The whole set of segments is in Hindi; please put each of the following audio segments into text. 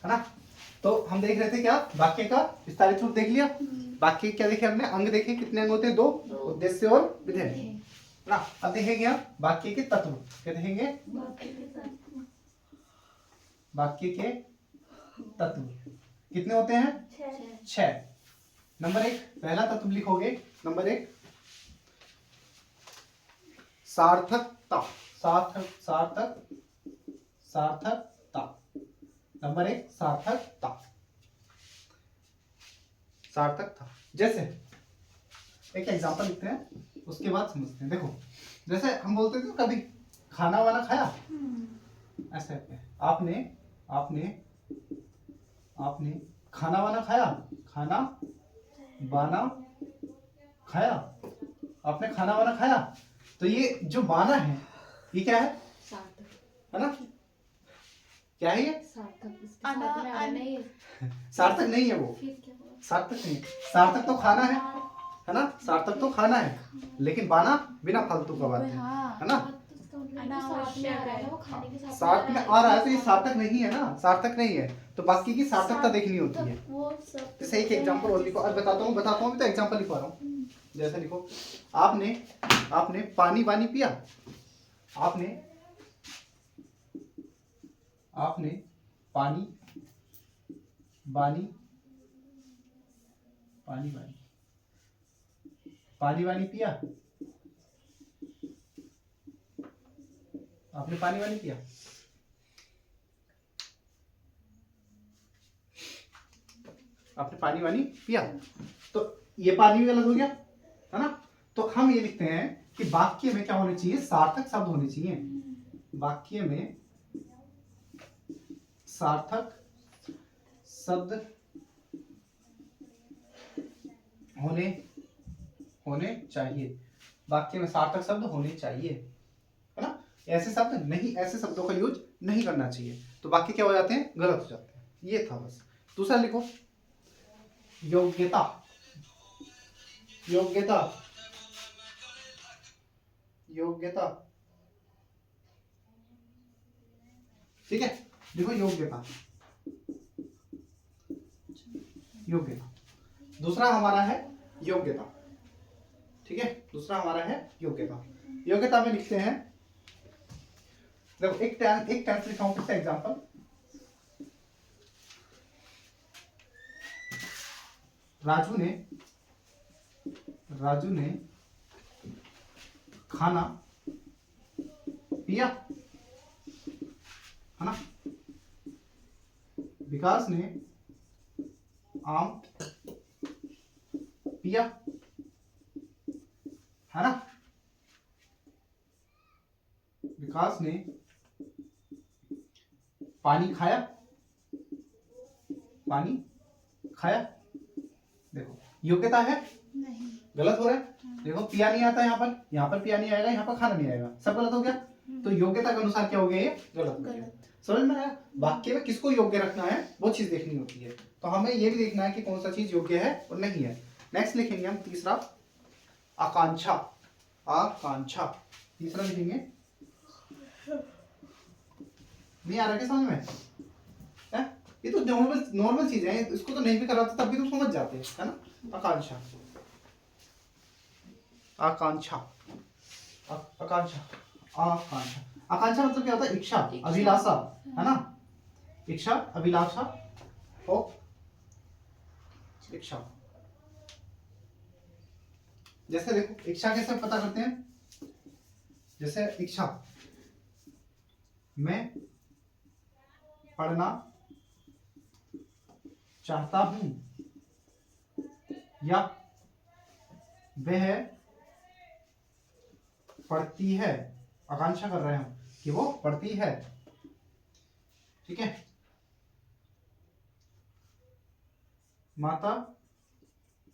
है ना। तो हम देख रहे थे क्या, वाक्य का विस्तारित रूप देख लिया। वाक्य क्या देखे हमने, अंग देखे, कितने अंग होते हैं, 2, उद्देश्य और विधेय, है ना। अब देखेंगे हम वाक्य के तत्व, क्या देखेंगे, वाक्य के तत्व कितने होते हैं, 6। नंबर 1, पहला तत्व लिखोगे, नंबर 1 सार्थकता, सार्थकता। नंबर 1 सार्थकता, सार्थकता। जैसे एक एग्जांपल लिखते हैं, उसके बाद समझते हैं। देखो जैसे हम बोलते थे कभी खाना वाना खाया, ऐसे कहते हैं, आपने खाना वाना खाया, खाना वाना खाया, आपने खाना वाना खाया। तो ये जो वाना है ये क्या है, है ना, क्या है ये, सार्थक नहीं है वो, सार्थक नहीं, सार्थक तो खाना है ना, सार्थक तो खाना है, लेकिन बाना बिना फालतू का बात है ना। साथ में आ रहा है तो ये सार्थक नहीं है ना, सार्थक नहीं है, तो बाकी की सार्थकता देखनी होती है। जैसे एक एग्जांपल और लिखो, अब बताता हूँ तो एग्जांपल लिखवा रहा हूँ। जैसे लिखो, आपने पानी वानी पिया, आपने पानी वानी पिया, आपने पानी वानी पिया, आपने पानी वानी पिया, तो ये पानी भी अलग हो गया, है ना। तो हम ये लिखते हैं कि वाक्य में क्या होने चाहिए, सार्थक शब्द होने चाहिए, वाक्य में सार्थक शब्द होने चाहिए, वाक्य में सार्थक शब्द होने चाहिए, है ना। ऐसे शब्द नहीं, ऐसे शब्दों का यूज नहीं करना चाहिए, तो वाक्य क्या हो जाते हैं, गलत हो जाते हैं। ये था बस। दूसरा लिखो, योग्यता, योग्यता, योग्यता, ठीक है। देखो योग्यता, योग्यता, दूसरा हमारा है योग्यता, ठीक है, दूसरा हमारा है योग्यता। योग्यता में लिखते हैं, देखो एक टेंस लिखा हूं, किसका एग्जांपल, राजू ने खाना पिया, है ना। विकास ने आम पिया, है ना। विकास ने पानी खाया, देखो योग्यता है, नहीं गलत हो रहा है। देखो पिया नहीं आता, यहाँ पर पिया नहीं आएगा, यहाँ पर खाना नहीं आएगा, सब गलत हो गया। तो योग्यता के अनुसार क्या हो गया, ये गलत हो गया। समझ में आया, वाक्य में किसको योग्य रखना है वो चीज देखनी होती है, तो हमें ये भी देखना है कि कौन सा चीज योग्य है और नहीं है। नेक्स्ट लिखेंगे हम तीसरा, आकांक्षा, आकांक्षा, तीसरा लिखेंगे। नहीं आ रहा क्या समझ में, है? ये तो नॉर्मल चीजें हैं, इसको तो नहीं भी कराते तब भी तुम समझ जाते हैं, है ना। आकांक्षा, आकांक्षा, आकांक्षा, आकांक्षा, आकांक्षा मतलब क्या होता है, इच्छा, अभिलाषा, है ना। इच्छा, अभिलाषा और इच्छा। जैसे देखो इच्छा कैसे पता करते हैं, जैसे इच्छा, मैं पढ़ना चाहता हूं, या वह पढ़ती है, आकांक्षा कर रहे हैं हम कि वो पढ़ती है, ठीक है। माता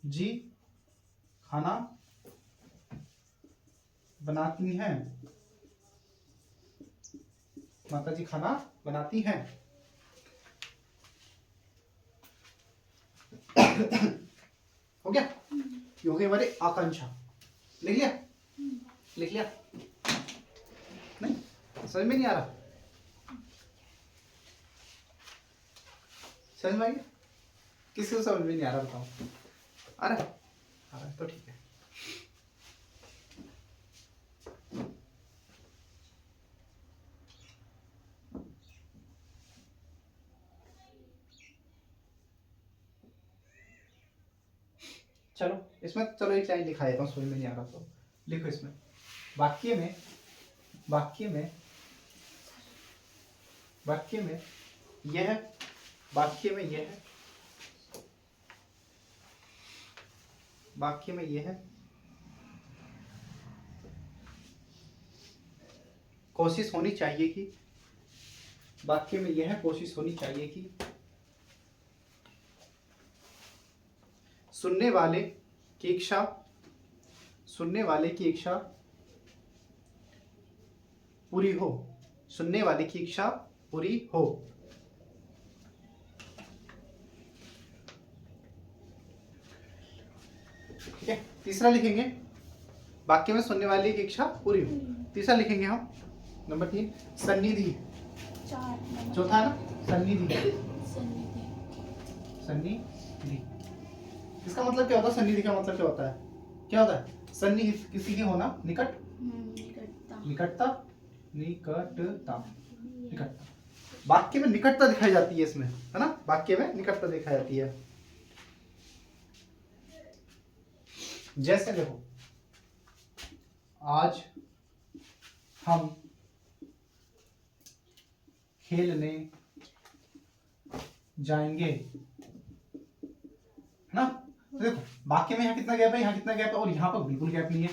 जी खाना बनाती हैं, माता जी खाना बनाती हैं। हो गया, ये हो गई हमारी आकांक्षा। लिख लिया, लिख लिया, नहीं समझ में नहीं आ रहा। समझ में आ गया? किसी को समझ में नहीं आ रहा बताओ? आ रहा है? आ रहा है तो ठीक है। चलो इसमें चलो एक लाइन लिखा देता हूँ, समझ में नहीं आ रहा तो लिखो इसमें। वाक्य में वाक्य में वाक्य में यह वाक्य में यह वाक्य में यह कोशिश होनी चाहिए कि वाक्य में यह कोशिश होनी चाहिए कि सुनने वाले की इच्छा पूरी हो। सुनने वाले की इच्छा पूरी हो। ठीक है, तीसरा लिखेंगे वाक्य में सुनने वाले की इच्छा पूरी हो। तीसरा लिखेंगे हम नंबर 3 सन्निधि। चौथा ना सन्निधि। सन्निधि इसका मतलब क्या होता है? सन्निधि का मतलब क्या होता है? क्या होता है? सन्निधि किसी की होना, निकट, निकटता, निकटता, निकटता। वाक्य में निकटता दिखाई जाती है इसमें, है ना? वाक्य में निकटता दिखाई जाती है। जैसे देखो, आज हम खेलने जाएंगे, है ना? तो देखो वाक्य में यहाँ कितना गैप है, यहाँ कितना गैप है, और यहाँ पर बिल्कुल गैप नहीं है,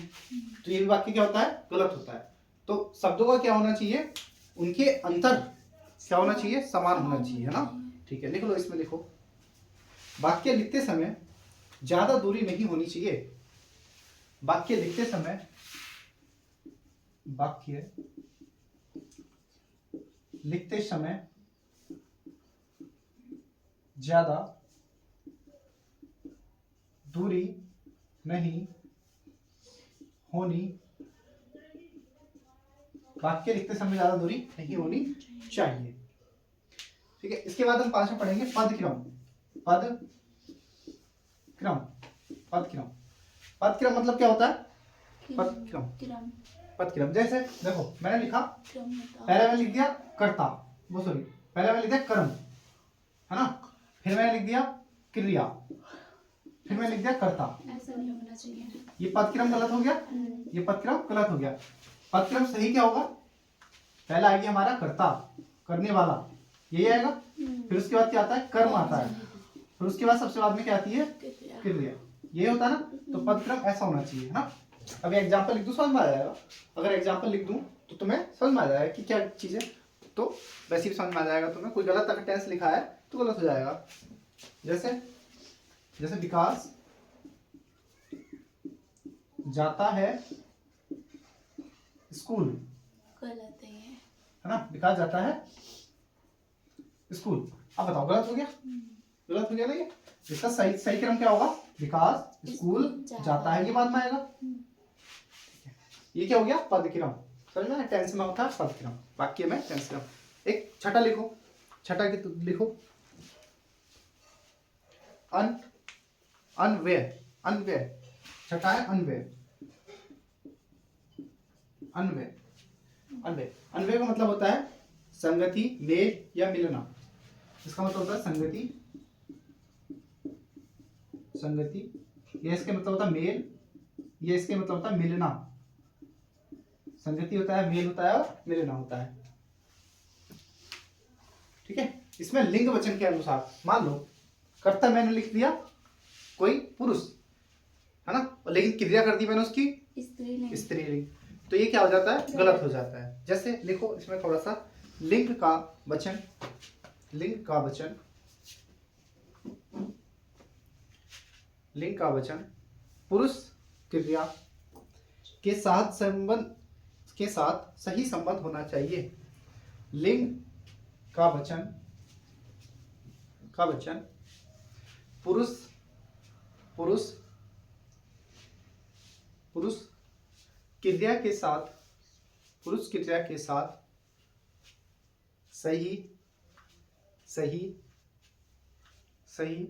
तो ये भी वाक्य क्या होता है? गलत होता है। तो शब्दों का क्या होना चाहिए? उनके अंतर क्या होना चाहिए? समान होना चाहिए, है ना? ठीक है, लिख लो, इसमें लिखो वाक्य लिखते समय ज्यादा दूरी नहीं होनी चाहिए। वाक्य लिखते समय वाक्य लिखते समय ज्यादा दूरी नहीं होनी, वाक्य लिखते समय ज्यादा दूरी नहीं होनी चाहिए। ठीक है, इसके बाद हम पांचवा पढ़ेंगे पदक्रम। पदक्रम पदक्रम पदक्रम मतलब क्या होता है? पदक्रम पदक्रम जैसे देखो मैंने लिखा, पहले मैंने लिख दिया कर्ता, वो सॉरी पहले मैंने लिख दिया कर्म, है ना? फिर मैंने लिख दिया क्रिया, फिर मैंने लिख दिया कर्ता। ऐसा नहीं होना चाहिए। ये पदक्रम गलत हो गया, ये पदक्रम गलत हो गया। पदक्रम सही क्या होगा? पहला आएगा हमारा कर्ता, करने वाला, यही आएगा। फिर उसके बाद क्या आता है? कर्म आता है। फिर उसके बाद सबसे बाद में क्या आती है? क्रिया। ये होता है ना? तो पदक्रम ऐसा होना चाहिए, है ना? अभी एग्जाम्पल लिख दूं, समझ में आ जाएगा। अगर एग्जाम्पल लिख दूं तो तुम्हें समझ में आ जाएगा कि क्या चीज है, तो वैसे भी समझ में आ जाएगा तुम्हें। कोई गलत अगर टेंस लिखा है तो गलत हो जाएगा। जैसे जैसे विकास जाता है स्कूल, गलत है ना? विकास जाता है स्कूल। अब बताओ गलत हो गया? गलत हो गया ना? ये इसका सही सही क्रम क्या होगा? विकास स्कूल जाता है, ये बाद में आएगा। ये क्या हो गया? पदक्रम। समझ में? टेंस में होता है पदक्रम, वाक्य में टेंस क्रम। एक छठा लिखो, छठा की लिखो अनव्यय। अनव्यय छठा है अनव्यय। अनव्यय अनव्यय अनव्यय का मतलब होता है संगति, मेल या मिलना। इसका मतलब होता है संगति, संगति, ये इसके मतलब होता है मेल, ये इसके मतलब होता है मिलना। संगति होता है, मेल होता है और मिलना होता है। ठीक है, इसमें लिंग वचन के अनुसार मान लो कर्ता मैंने लिख दिया कोई पुरुष, है ना? लेकिन क्रिया कर दी मैंने उसकी स्त्रीलिंग, तो ये क्या हो जाता है? गलत हो जाता है। जैसे लिखो इसमें थोड़ा सा लिंग का वचन, लिंग का वचन, लिंग का वचन पुरुष क्रिया के साथ संबंध के साथ सही संबंध होना चाहिए। लिंग का वचन पुरुष पुरुष पुरुष क्रिया के साथ, पुरुष क्रिया के साथ सही सही सही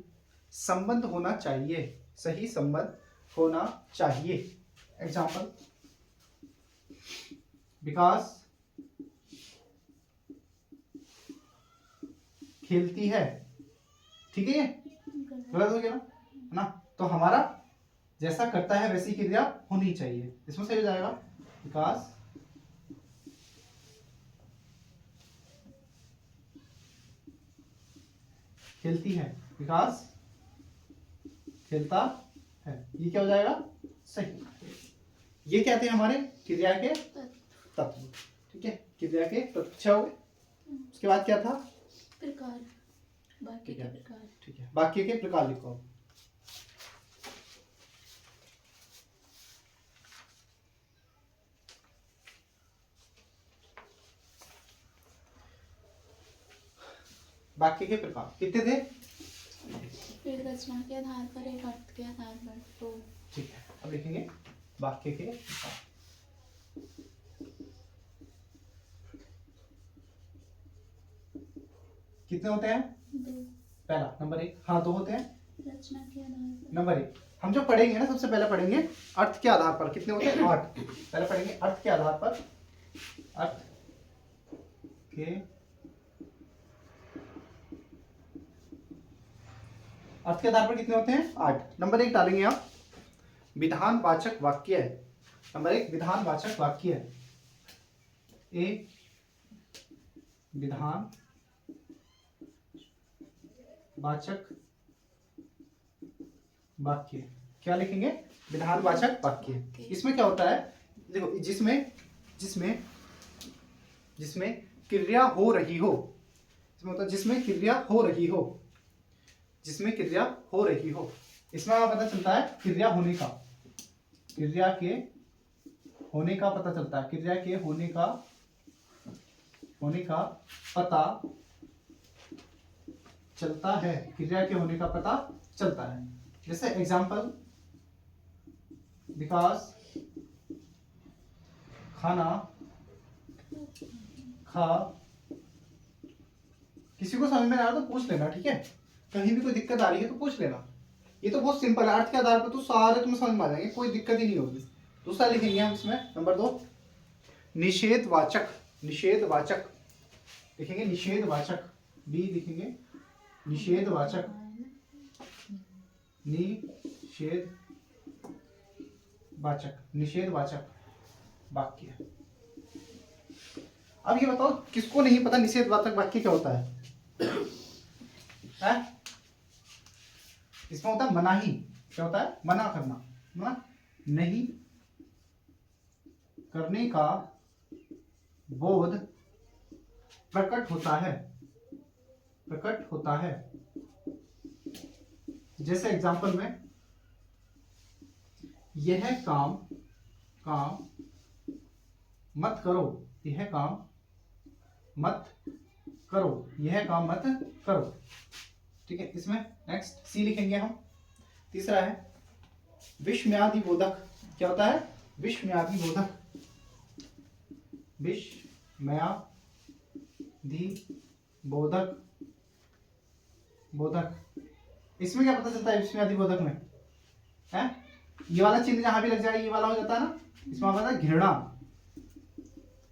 संबंध होना चाहिए, सही संबंध होना चाहिए। एग्जाम्पल, विकास खेलती है, ठीक है, ये गलत हो गया ना, है ना। तो हमारा जैसा करता है वैसी क्रिया होनी चाहिए, इसमें सही हो जाएगा। विकास खेलती है, विकास खेलता है, ये क्या हो जाएगा, सही। ये क्या थे हमारे क्रिया के तत्व, ठीक है, क्रिया के तत्व। अच्छा हो गए। उसके बाद क्या था, प्रकार, वाक्य के प्रकार, ठीक है, वाक्य के प्रकार लिखो। वाक्य के प्रकार कितने थे, एक रचना के आधार पर, एक अर्थ के आधार पर, तो ठीक है। अब लिखेंगे वाक्य के प्रकार। कितने होते हैं, दो, पहला नंबर 1, हाँ 2 होते हैं। रचना के आधार पर, नंबर 1 हम जो पढ़ेंगे ना, सबसे पहले पढ़ेंगे अर्थ के आधार पर, कितने होते हैं, 8। पहले पढ़ेंगे अर्थ के आधार पर, अर्थ के अर्थ के आधार पर कितने होते हैं, 8। नंबर 1 डालेंगे आप विधानवाचक वाक्य है। नंबर 1 विधानवाचक वाक्य है। ए विधान वाचक वाक्य, क्या लिखेंगे, विधानवाचक वाक्य। इसमें क्या होता है, देखो, जिसमें जिसमें जिसमें क्रिया हो रही हो, इसमें होता है जिसमें क्रिया हो रही हो, जिसमें क्रिया हो रही हो, इसमें हमें पता चलता है क्रिया होने का, क्रिया के होने का पता चलता है, क्रिया के होने का पता चलता है, क्रिया के होने का पता चलता है। जैसे एग्जाम्पल, विकास खाना खा, किसी को समझ में ना आया तो पूछ लेना, ठीक है, कहीं भी कोई दिक्कत आ रही है तो पूछ लेना। ये तो बहुत सिंपल है, अर्थ के आधार पर तो सारे तुम्हें समझ में आ जाएंगे, कोई दिक्कत ही नहीं होगी। दूसरा लिखेंगे हम इसमें, नंबर 2 निषेधवाचक, निषेधवाचक लिखेंगे, निषेधवाचक, बी लिखेंगे निषेधवाचक, निषेधवाचक, निषेधवाचक वाक्य। अब ये बताओ किसको नहीं पता निषेधवाचक वाक्य क्या होता है? इसमें होता है मनाही, क्या होता है, मना करना, मना नहीं करने का बोध प्रकट होता है, प्रकट होता है। जैसे एग्जांपल में, यह काम मत करो, यह काम मत करो, यह काम मत करो, ठीक है। इसमें नेक्स्ट सी लिखेंगे हम। तीसरा है विषम्यादि बोधक, क्या होता है, विषम्यादि बोधक, विषम्यादि बोधक, बोधक। इसमें क्या पता चलता है विषम्यादि बोधक में, है ये वाला चिन्ह जहां भी लग जाए ये वाला हो जाता है ना, इसमें पता है घृणा,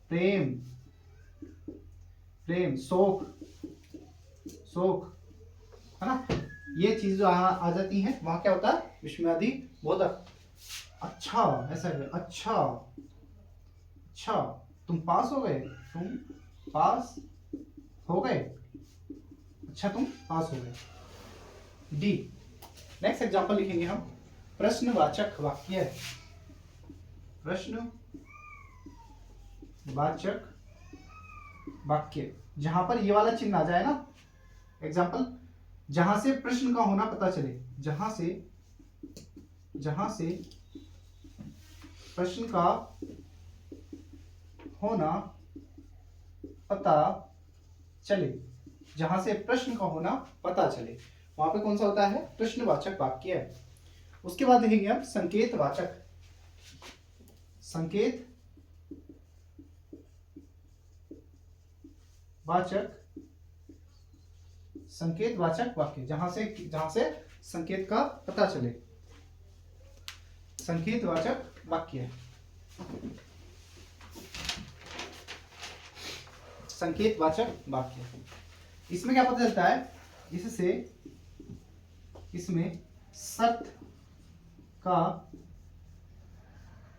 प्रेम, प्रेम, शोक, शोक, है ना, ये चीज जो आ जाती है वहां क्या होता है, विषम्यादि बोधक। अच्छा, ऐसा है, अच्छा, अच्छा तुम पास हो गए, तुम पास हो गए, अच्छा तुम पास हो गए। डी नेक्स्ट एग्जांपल लिखेंगे हम, प्रश्नवाचक वाक्य, प्रश्नवाचक वाक्य, जहां पर ये वाला चिन्ह आ जाए ना, एग्जांपल जहां से प्रश्न का होना पता चले, जहां से प्रश्न का होना पता चले, जहां से प्रश्न का होना पता चले, वहां पे कौन सा होता है, प्रश्नवाचक वाक्य है। उसके बाद देखेंगे हम संकेतवाचक, संकेत वाचक संकेतवाचक वाक्य, जहां से संकेत का पता चले, संकेतवाचक वाक्य, संकेतवाचक वाक्य। इसमें क्या पता चलता है, इसमें सत्य का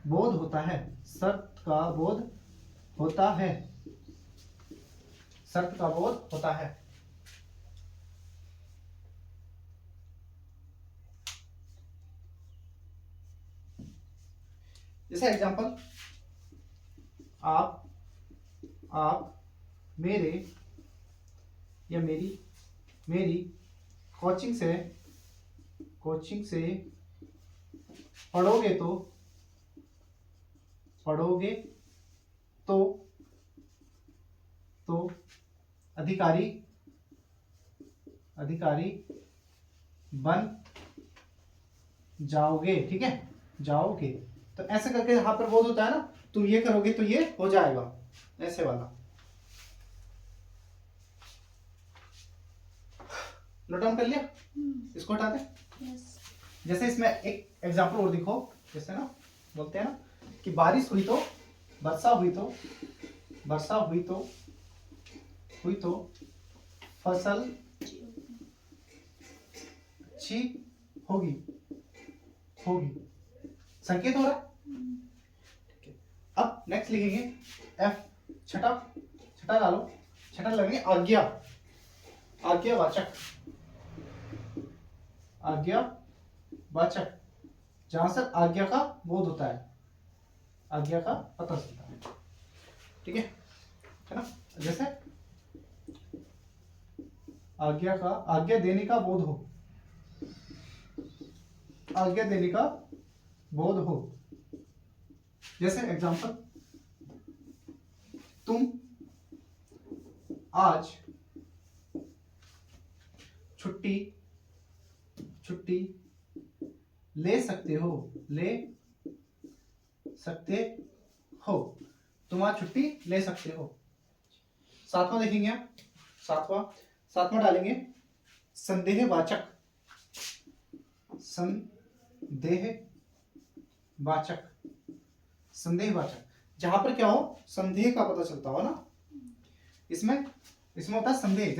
बोध होता है, सत्य का बोध होता है, सत्य का बोध होता है। जैसे एग्जांपल, आप मेरे या मेरी कोचिंग से पढ़ोगे तो अधिकारी बन जाओगे। ठीक है, जाओगे, तो ऐसे करके यहां पर बोध होता है ना, तुम ये करोगे तो ये हो जाएगा, ऐसे वाला। नोट डाउन कर लिया? इसको हटा दे। जैसे इसमें एक एग्जांपल और देखो, जैसे ना बोलते हैं ना कि बारिश हुई तो, वर्षा हुई तो फसल अच्छी होगी। संकेत हो रहा है। अब नेक्स्ट लिखेंगे एफ, छठा डालो, छठा लगेंगे आज्ञावाचक, जहां से आज्ञा का बोध होता है, आज्ञा का पता चलता है। ठीक है ना? जैसे आज्ञा देने का बोध हो, जैसे एग्जांपल, तुम आज छुट्टी ले सकते हो, तुम आज छुट्टी ले सकते हो। सातवां देखेंगे, सातवां डालेंगे संदेहवाचक, जहां पर क्या हो, संदेह का पता चलता हो ना। इसमें होता है संदेह,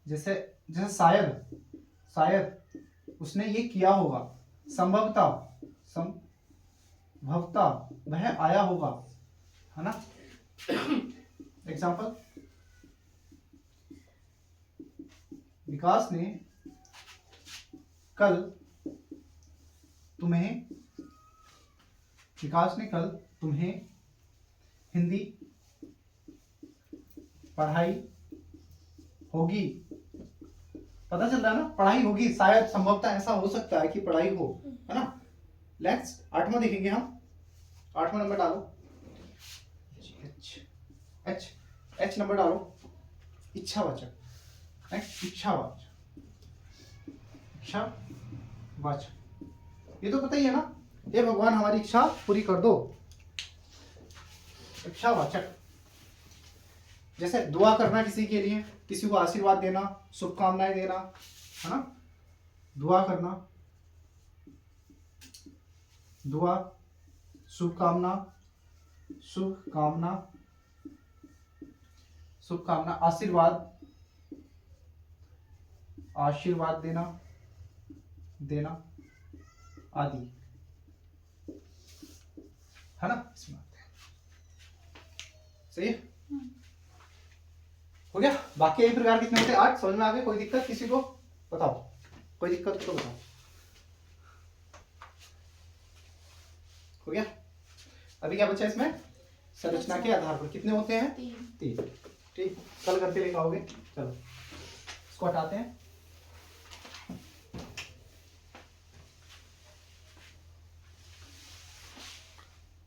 जैसे शायद उसने ये किया होगा, संभवतः वह आया होगा, है ना। एग्जांपल, विकास ने कल तुम्हें हिंदी पढ़ाई होगी। पता चल रहा है ना, पढ़ाई होगी, शायद संभवतः ऐसा हो सकता है कि पढ़ाई हो, है ना। नेक्स्ट आठवां देखेंगे हम, आठवां नंबर डालो, एच नंबर डालो, इच्छावाचक। नेक्स्ट इच्छावाचक, ये तो पता ही है ना, ये भगवान हमारी इच्छा पूरी कर दो, इच्छावाचक। जैसे दुआ करना किसी के लिए, किसी को आशीर्वाद देना, शुभकामनाएं देना, है ना। दुआ करना, दुआ, शुभकामना, आशीर्वाद देना आदि, है ना। इसमें सही है, हो गया। बाकी यही प्रकार कितने होते हैं? 8। समझ में आ गए? कोई दिक्कत किसी को? बताओ, कोई दिक्कत तो बताओ। हो गया। अभी क्या बचा इसमें? संरचना के आधार पर कितने होते हैं? 3। ठीक, कल करके लेकर आओगे। चलो इसको हटाते हैं।